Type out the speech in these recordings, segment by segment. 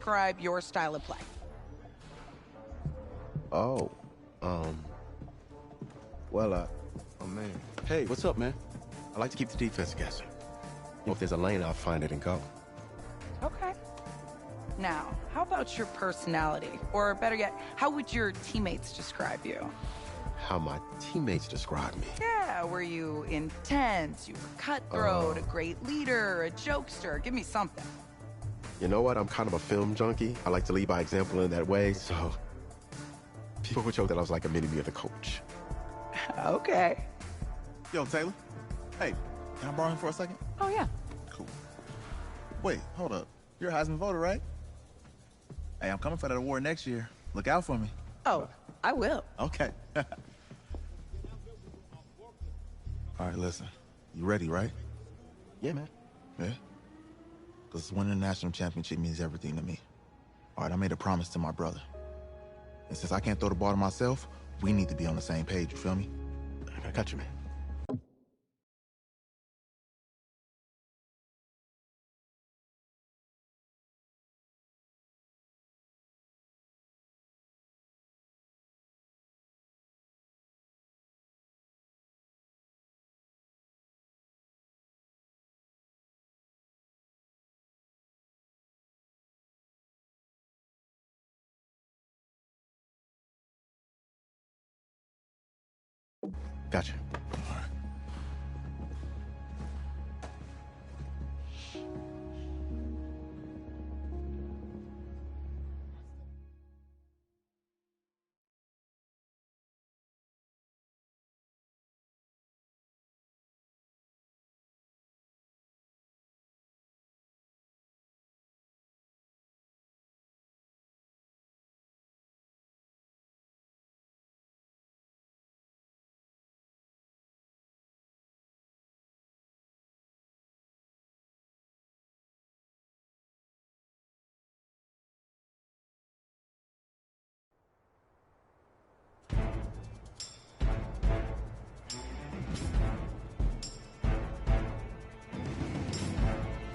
Describe your style of play. Oh, oh man. Hey, what's up, man? I like to keep the defense guessing. If there's a lane, I'll find it and go. Okay. Now, how about your personality? Or better yet, how would your teammates describe you? How my teammates describe me. Yeah, were you intense? You were cutthroat, a great leader, a jokester? Give me something. You know what? I'm kind of a film junkie. I like to lead by example in that way, so people would joke that I was like a mini-me of the coach. Okay. Yo, Taylor. Hey, can I borrow him for a second? Oh, yeah. Cool. Wait, hold up. You're a Heisman voter, right? Hey, I'm coming for that award next year. Look out for me. Oh, I will. Okay. All right, listen. You ready, right? Yeah, man. Yeah? Because winning the national championship means everything to me. All right, I made a promise to my brother. And since I can't throw the ball to myself, we need to be on the same page, you feel me? I got you, man. Gotcha. All right.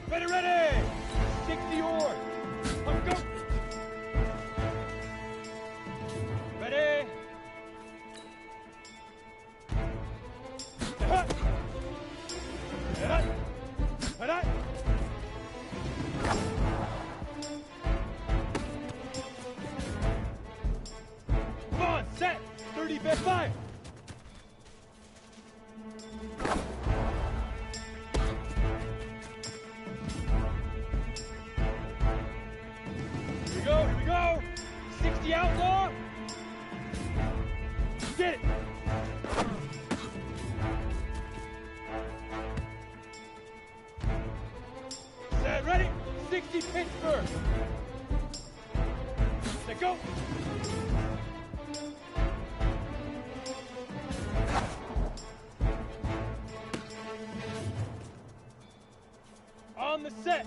Ready! 60 yards. Let's go. Ready? Come on, set. 30-bit fire. Here we go. 60 outlaw. Get it. Set, ready. 60 Pittsburgh. Let go. On the set.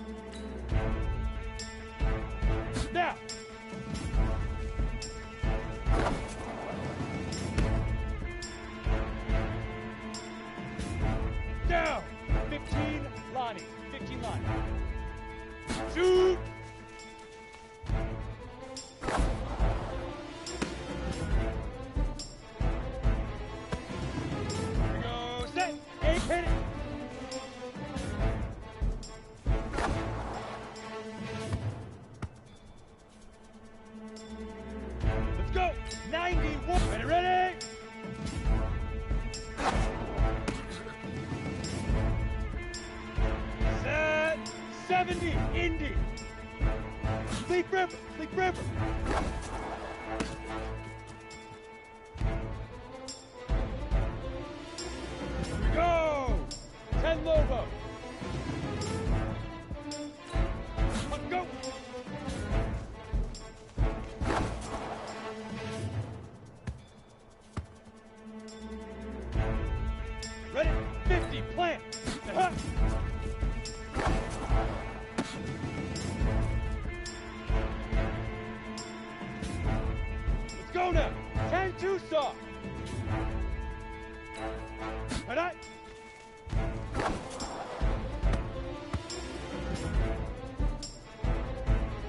Now. Down. 15 Lonnie. 15 Lonnie. Shoot. Here we go. Set. 8. Hit it. Let's go. 91. Ready? Set. 70. Indy. Sleep River. Sleep River. Here we go. 10 Lobo. Let's go. Ready? 50, plant. Let's go now. 10 Tucson. Ready?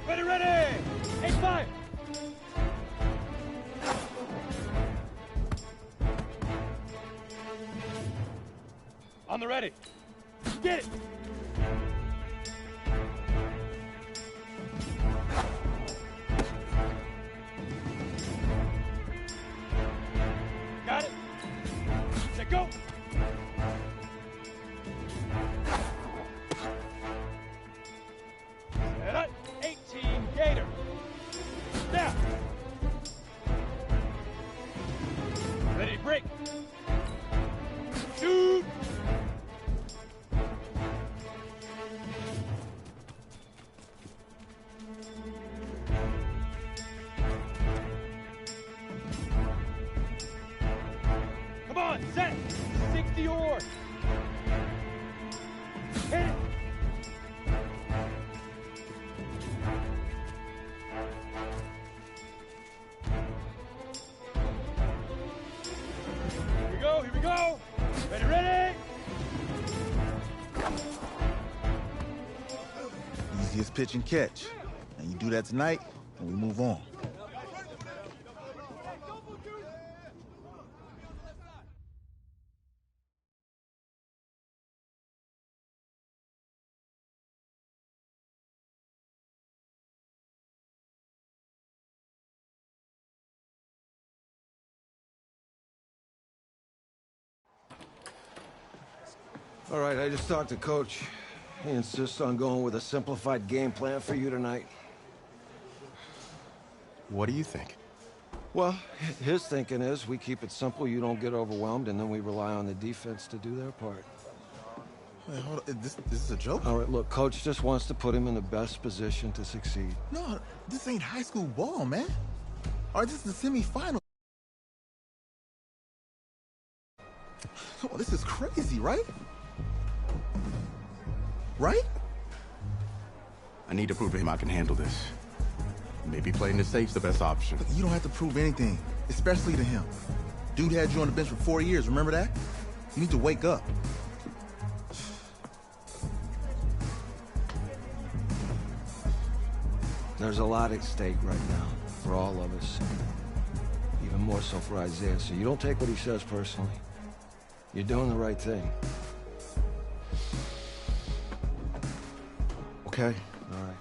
Ready, ready. fire! On the ready. Get it! Got it. Set, go! Set up. 18 Gator. Now. Ready to break. Shoot! Come on, set! 60 or. Hit it! Here we go! Ready, ready! Easiest pitch and catch. And you do that tonight, and we move on. All right, I just talked to Coach. He insists on going with a simplified game plan for you tonight. What do you think? Well, his thinking is we keep it simple, you don't get overwhelmed, and then we rely on the defense to do their part. Wait, hold on. This is a joke? All right, look, Coach just wants to put him in the best position to succeed. No, this ain't high school ball, man. All right, this is the semifinal. Come on, this is crazy, right? Right? I need to prove to him I can handle this. Maybe playing it safe's the best option. Look, you don't have to prove anything, especially to him. Dude had you on the bench for 4 years, remember that? You need to wake up. There's a lot at stake right now for all of us. Even more so for Isaiah, so you don't take what he says personally. You're doing the right thing. Okay. All right.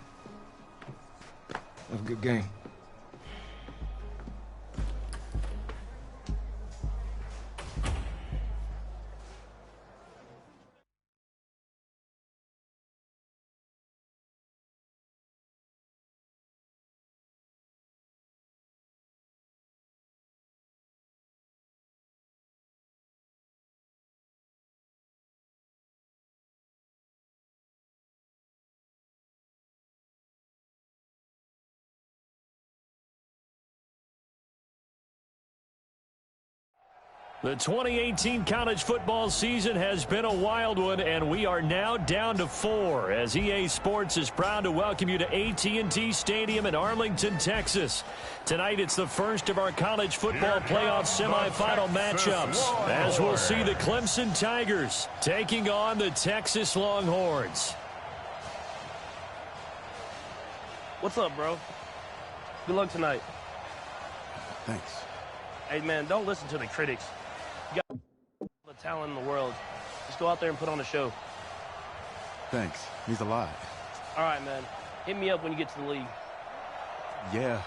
Have a good game. The 2018 college football season has been a wild one, and we are now down to 4 as EA Sports is proud to welcome you to AT&T Stadium in Arlington, Texas. Tonight, it's the first of our college football playoff semifinal matchups, as we'll see the Clemson Tigers taking on the Texas Longhorns. What's up, bro? Good luck tonight. Thanks. Hey, man, don't listen to the critics. You got all the talent in the world. Just go out there and put on a show. Thanks. Means a lot. All right, man. Hit me up when you get to the league. Yeah.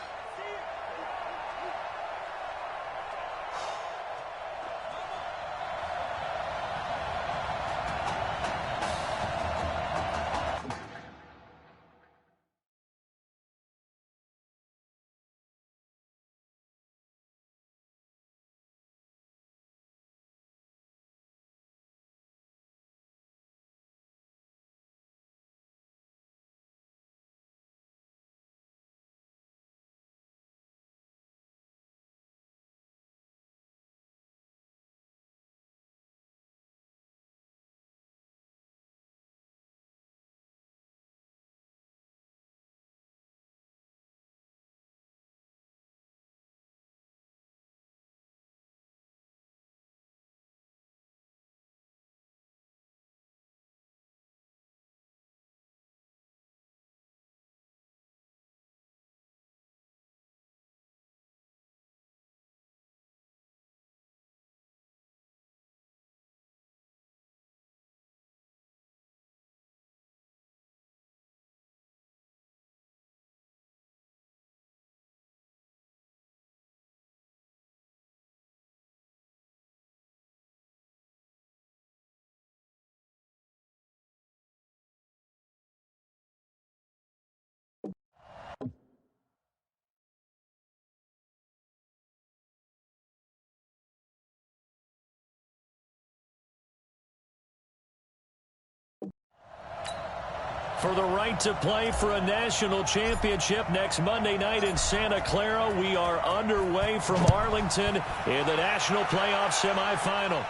For the right to play for a national championship next Monday night in Santa Clara, we are underway from Arlington in the national playoff semifinal.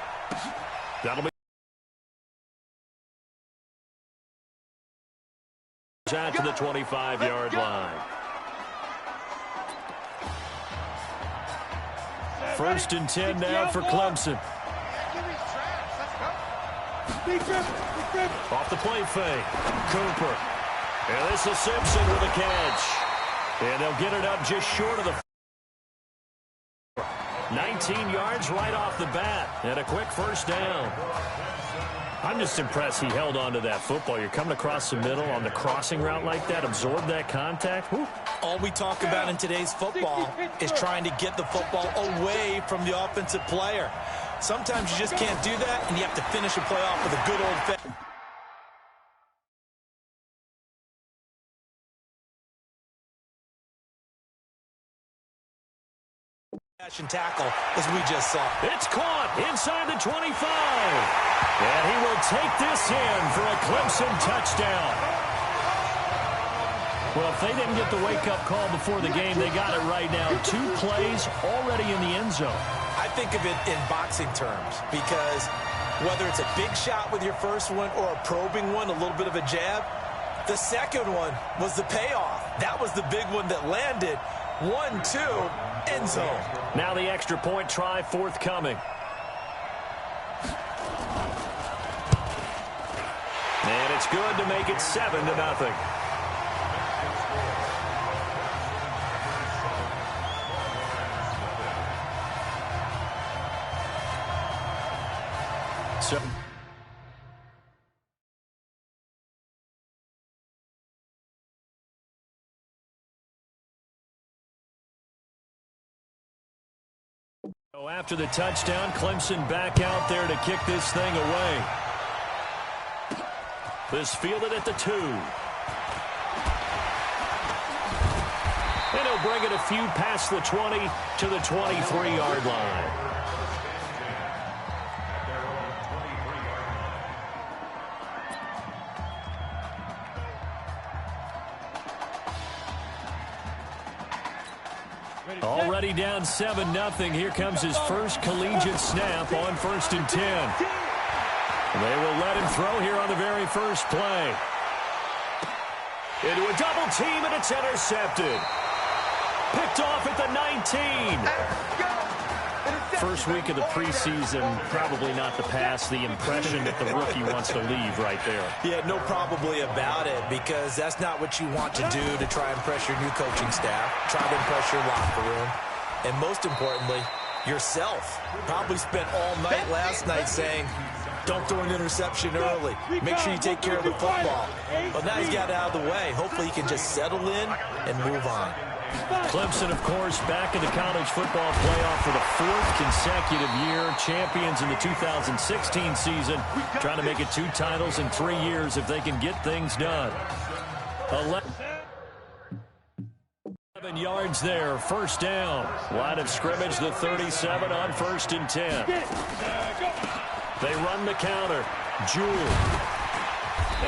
That'll be out to the 25-yard line. First and 10 now for Clemson. Off the play fake. Cooper. And this is Simpson with a catch. And they'll get it up just short of the 19 yards right off the bat. And a quick first down. I'm just impressed he held on to that football. You're coming across the middle on the crossing route like that, absorb that contact. Whew. All we talk about in today's football is trying to get the football away from the offensive player. Sometimes you just can't do that, and you have to finish a play off with a good old-fashioned tackle, as we just saw. It's caught inside the 25. And he will take this in for a Clemson touchdown. Well, if they didn't get the wake-up call before the game, they got it right now. 2 plays already in the end zone. I think of it in boxing terms, because whether it's a big shot with your first one or a probing one, a little bit of a jab, the second one was the payoff. That was the big one that landed. 1-2, end zone. Now the extra point try forthcoming. And it's good to make it 7-0. So after the touchdown, Clemson back out there to kick this thing away. This fielded at the 2. And he'll bring it a few past the 20 to the 23-yard line. Already down 7-0. Here comes his first collegiate snap on 1st and 10. They will let him throw here on the very first play. Into a double team, and it's intercepted. Picked off at the 19. First week of the preseason, probably not the pass, the impression that the rookie wants to leave right there. Yeah, no probably about it, because that's not what you want to do to try and impress your new coaching staff, try to impress your locker room, and most importantly, yourself. Probably spent all night last night saying, don't throw an interception early. Make sure you take care of the football. But now he's got it out of the way. Hopefully he can just settle in and move on. Clemson, of course, back in the college football playoff for the 4th consecutive year. Champions in the 2016 season. Trying to make it 2 titles in 3 years if they can get things done. 11 yards there. First down. Line of scrimmage, the 37 on 1st and 10. They run the counter. Jewell.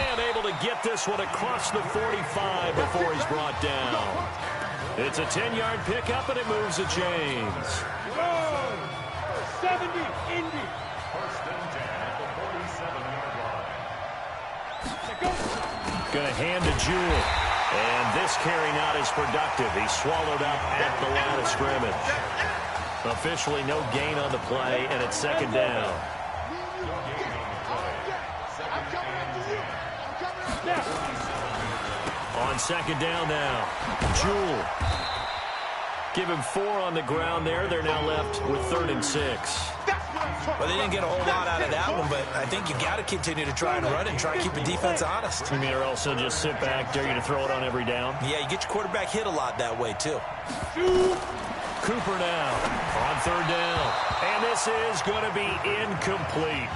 And able to get this one across the 45 before he's brought down. It's a 10-yard pickup, and it moves the chains. 70, Indy. Going to hand to Jewell. And this carry not as productive. He's swallowed up at the line of scrimmage. Officially no gain on the play, and it's 2nd down. On 2nd down now, Jewell. Give him 4 on the ground there. They're now left with 3rd and 6. Well, they didn't get a whole lot out of that one, but I think you got to continue to try and run and try and keep the defense honest. You mean, or else they'll just sit back, dare you to throw it on every down? Yeah, you get your quarterback hit a lot that way, too. Cooper now on 3rd down. And this is going to be incomplete.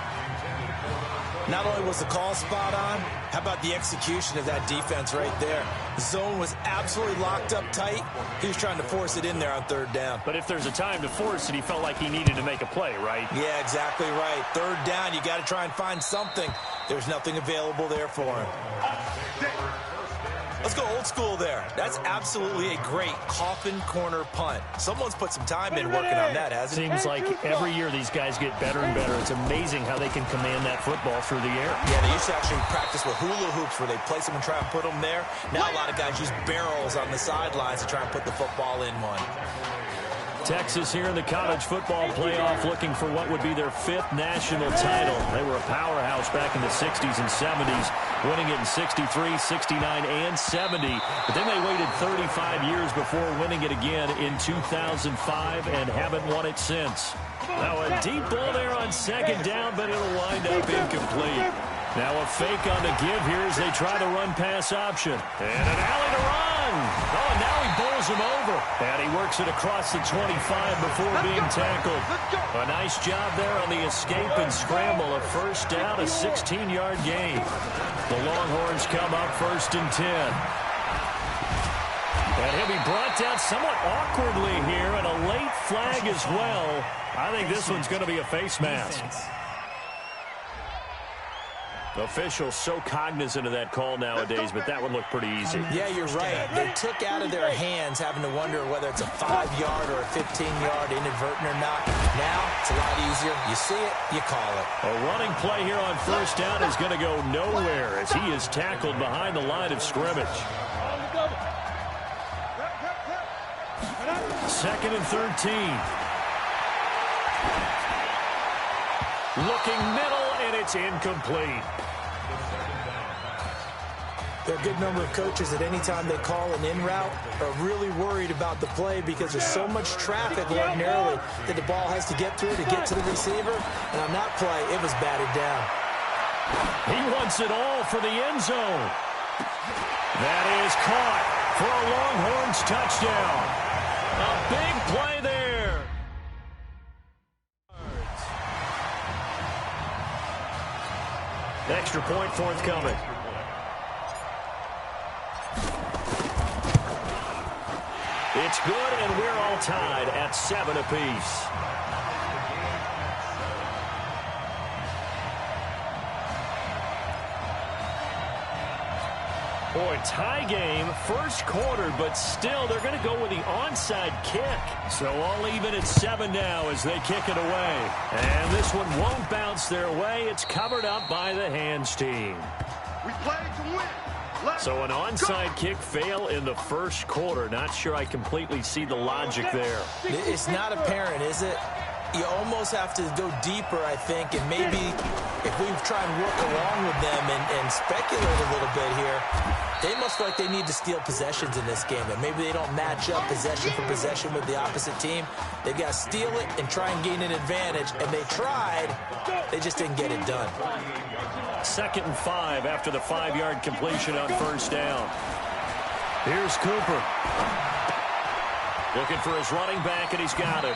Not only was the call spot on, how about the execution of that defense right there? The zone was absolutely locked up tight. He was trying to force it in there on 3rd down. But if there's a time to force it, he felt like he needed to make a play, right? Yeah, exactly right. 3rd down, you got to try and find something. There's nothing available there for him. Let's go old school there. That's absolutely a great coffin corner punt. Someone's put some time in working on that, hasn't it? Seems like every year these guys get better and better. It's amazing how they can command that football through the air. Yeah, they used to actually practice with hula hoops where they place them and try and put them there. Now a lot of guys use barrels on the sidelines to try and put the football in one. Texas here in the college football playoff looking for what would be their 5th national title. They were a powerhouse back in the 60s and 70s, winning it in 63, 69, and 70. But then they waited 35 years before winning it again in 2005 and haven't won it since. Now a deep ball there on second down, but it'll wind up incomplete. Now a fake on the give here as they try the run-pass option. And an alley to run. Oh, and now he bowls him over. And he works it across the 25 before being tackled. A nice job there on the escape and scramble. A first down, a 16-yard gain. The Longhorns come up 1st and 10. And he'll be brought down somewhat awkwardly here, and a late flag as well. I think this one's going to be a face mask. Officials so cognizant of that call nowadays, but that one looked pretty easy. Yeah, you're right. They took out of their hands having to wonder whether it's a 5-yard or a 15-yard inadvertent or not. Now, it's a lot easier. You see it, you call it. A running play here on first down is going to go nowhere as he is tackled behind the line of scrimmage. 2nd and 13. Looking middle, and it's incomplete. There are a good number of coaches that any time they call an in route are really worried about the play because there's so much traffic ordinarily that the ball has to get through to get to the receiver. And on that play, it was batted down. He wants it all for the end zone. That is caught for a Longhorns touchdown. A big play there. Extra point forthcoming. It's good, and we're all tied at 7 apiece. Boy, tie game, first quarter, but still they're going to go with the onside kick. So all even at 7 now as they kick it away. And this one won't bounce their way. It's covered up by the hands team. We play to win. So an onside kick fail in the first quarter. Not sure I completely see the logic there. It's not apparent, is it? You almost have to go deeper, I think, and maybe if we try and work along with them and speculate a little bit here, they must feel like they need to steal possessions in this game, and maybe they don't match up possession for possession with the opposite team. They got to steal it and try and gain an advantage, and they tried. They just didn't get it done. 2nd and 5 after the 5-yard completion on first down. Here's Cooper. Looking for his running back, and he's got it.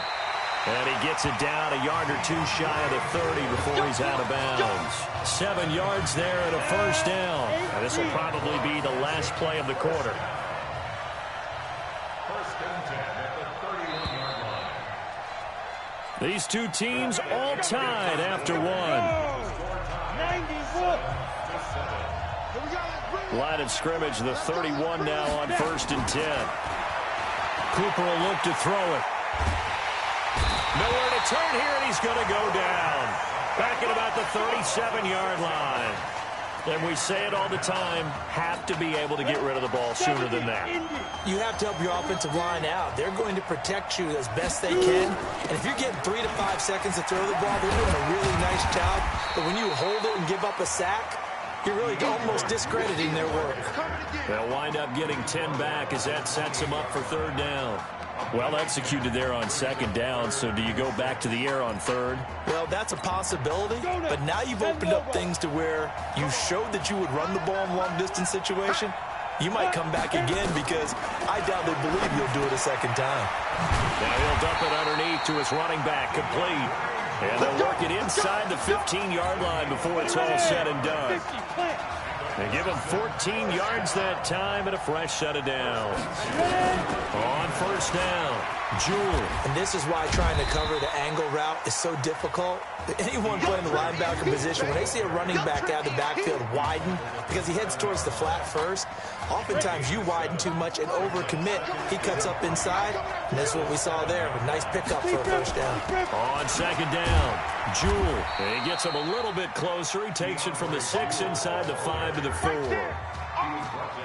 And he gets it down a yard or two shy of the 30 before he's out of bounds. 7 yards there and a first down. And this will probably be the last play of the quarter. These two teams all tied after one. Line of scrimmage, the 31 now on 1st and 10. Cooper will look to throw it. Nowhere to turn here, and he's going to go down. Back at about the 37-yard line. And we say it all the time, have to be able to get rid of the ball sooner than that. You have to help your offensive line out. They're going to protect you as best they can. And if you're getting 3 to 5 seconds to throw the ball, they're doing a really nice job. But when you hold it and give up a sack, you're really almost discrediting their work. They'll wind up getting 10 back as that sets them up for 3rd down. Well executed there on 2nd down, so do you go back to the air on 3rd? Well, that's a possibility, but now you've opened up things to where you showed that you would run the ball in long-distance situation. You might come back again because I doubt they believe you'll do it a 2nd time. Now he'll dump it underneath to his running back, complete. And they'll work it inside the 15-yard line before it's all said and done. They give him 14 yards that time and a fresh set of downs. On first down. Jewell. And this is why trying to cover the angle route is so difficult. Anyone playing the linebacker position, when they see a running back out of the backfield widen, because he heads towards the flat first, oftentimes you widen too much and overcommit. He cuts up inside, and that's what we saw there. A nice pickup for a first down. On second down, Jewell. He gets him a little bit closer. He takes it from the 6 inside the 5 to the 4.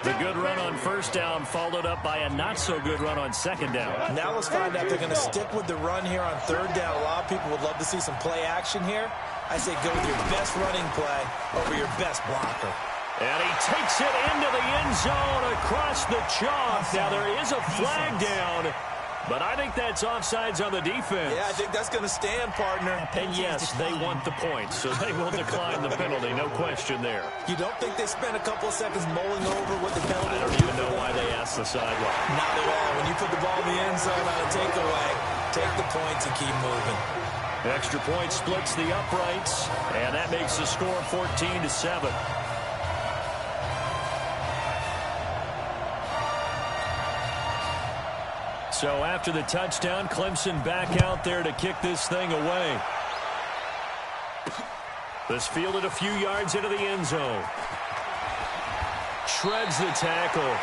The good run on first down followed up by a not-so-good run on second down. Now let's find out if they're going to stick with the run here on third down. A lot of people would love to see some play action here. I say go with your best running play over your best blocker. And he takes it into the end zone across the chalk. Now there is a flag down, but I think that's offsides on the defense. Yeah, I think that's going to stand, partner. And yes, they want the points, so they will decline the penalty. No question there. You don't think they spent a couple of seconds mulling over what the penalty? I don't even know why they asked the sideline. Not at all. When you put the ball in the end zone on a takeaway, take the points and keep moving. Extra point splits the uprights, and that makes the score 14-7. So after the touchdown, Clemson back out there to kick this thing away. This fielded a few yards into the end zone. Shreds the tackle.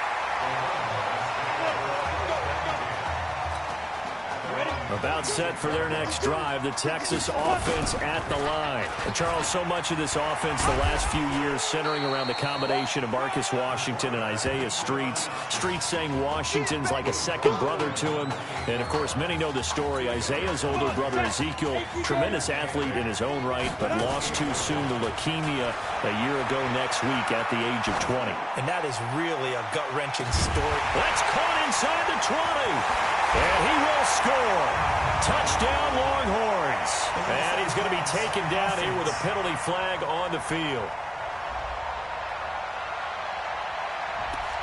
About set for their next drive, the Texas offense at the line. And Charles, so much of this offense the last few years centering around the combination of Marcus Washington and Isaiah Streets. Streets saying Washington's like a second brother to him. And, of course, many know the story. Isaiah's older brother, Ezekiel, tremendous athlete in his own right, but lost too soon to leukemia a year ago next week at the age of 20. And that is really a gut-wrenching story. That's caught inside the 20. And he will score. Touchdown, Longhorns. And he's going to be taken down here with a penalty flag on the field.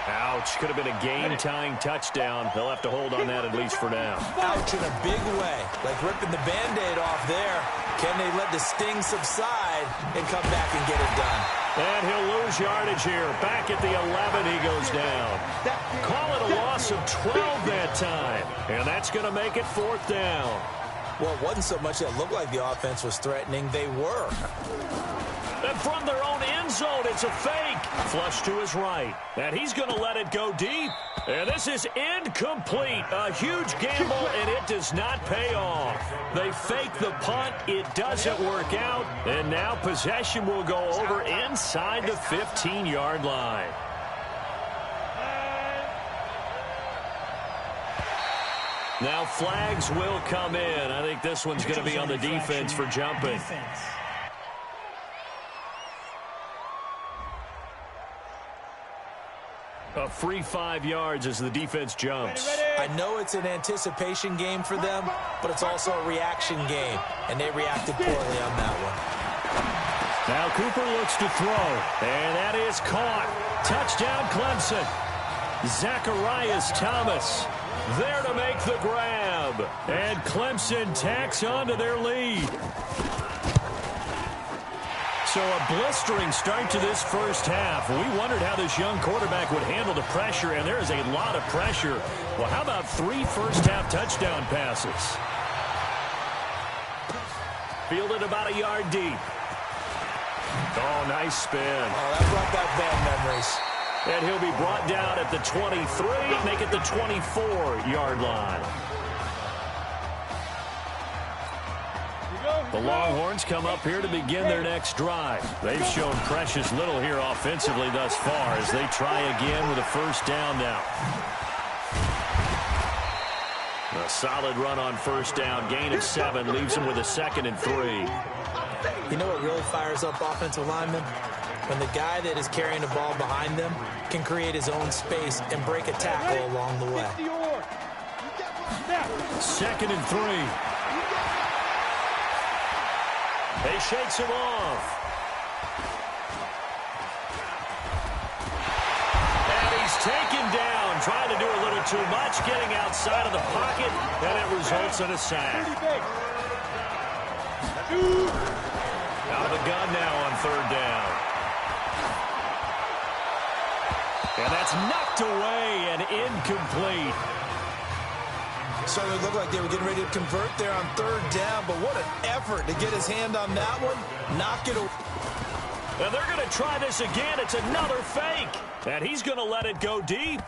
Ouch. Could have been a game-tying touchdown. They'll have to hold on that at least for now. Ouch in a big way. Like ripping the Band-Aid off there. Can they let the sting subside and come back and get it done? And he'll lose yardage here. Back at the 11, he goes down. Call it a loss of 12 that time. And that's going to make it fourth down. Well, it wasn't so much that it looked like the offense was threatening. They were. And from their own end zone, it's a fake. Flush to his right. And he's going to let it go deep. And this is incomplete. A huge gamble, and it does not pay off. They fake the punt. It doesn't work out. And now possession will go over inside the 15-yard line. Now flags will come in. I think this one's going to be on the defense for jumping. A free 5 yards as the defense jumps. I know it's an anticipation game for them, but it's also a reaction game, and they reacted poorly on that one. Now Cooper looks to throw, and that is caught. Touchdown, Clemson. Zacharias Thomas there to make the grab, and Clemson tacks onto their lead. So a blistering start to this first half. We wondered how this young quarterback would handle the pressure, and there is a lot of pressure. Well, how about 3 first-half touchdown passes? Fielded about a yard deep. Oh, nice spin. Oh, that brought back bad memories. And he'll be brought down at the 23, make it the 24-yard line. The Longhorns come up here to begin their next drive. They've shown precious little here offensively thus far as they try again with a first down now. A solid run on first down. Gain of 7 leaves them with a 2nd and 3. You know what really fires up offensive linemen? When the guy that is carrying the ball behind them can create his own space and break a tackle along the way. 2nd and 3. He shakes him off. And he's taken down, trying to do a little too much, getting outside of the pocket, and it results in a sack. Out of the gun now on 3rd down. And that's knocked away and incomplete. Certainly looked like they were getting ready to convert there on third down, but what an effort to get his hand on that one. Knock it away. And they're going to try this again. It's another fake. And he's going to let it go deep.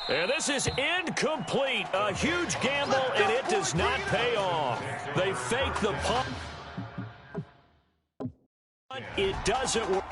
And this is incomplete. A huge gamble, and it does not pay off. They fake the punt. It doesn't work.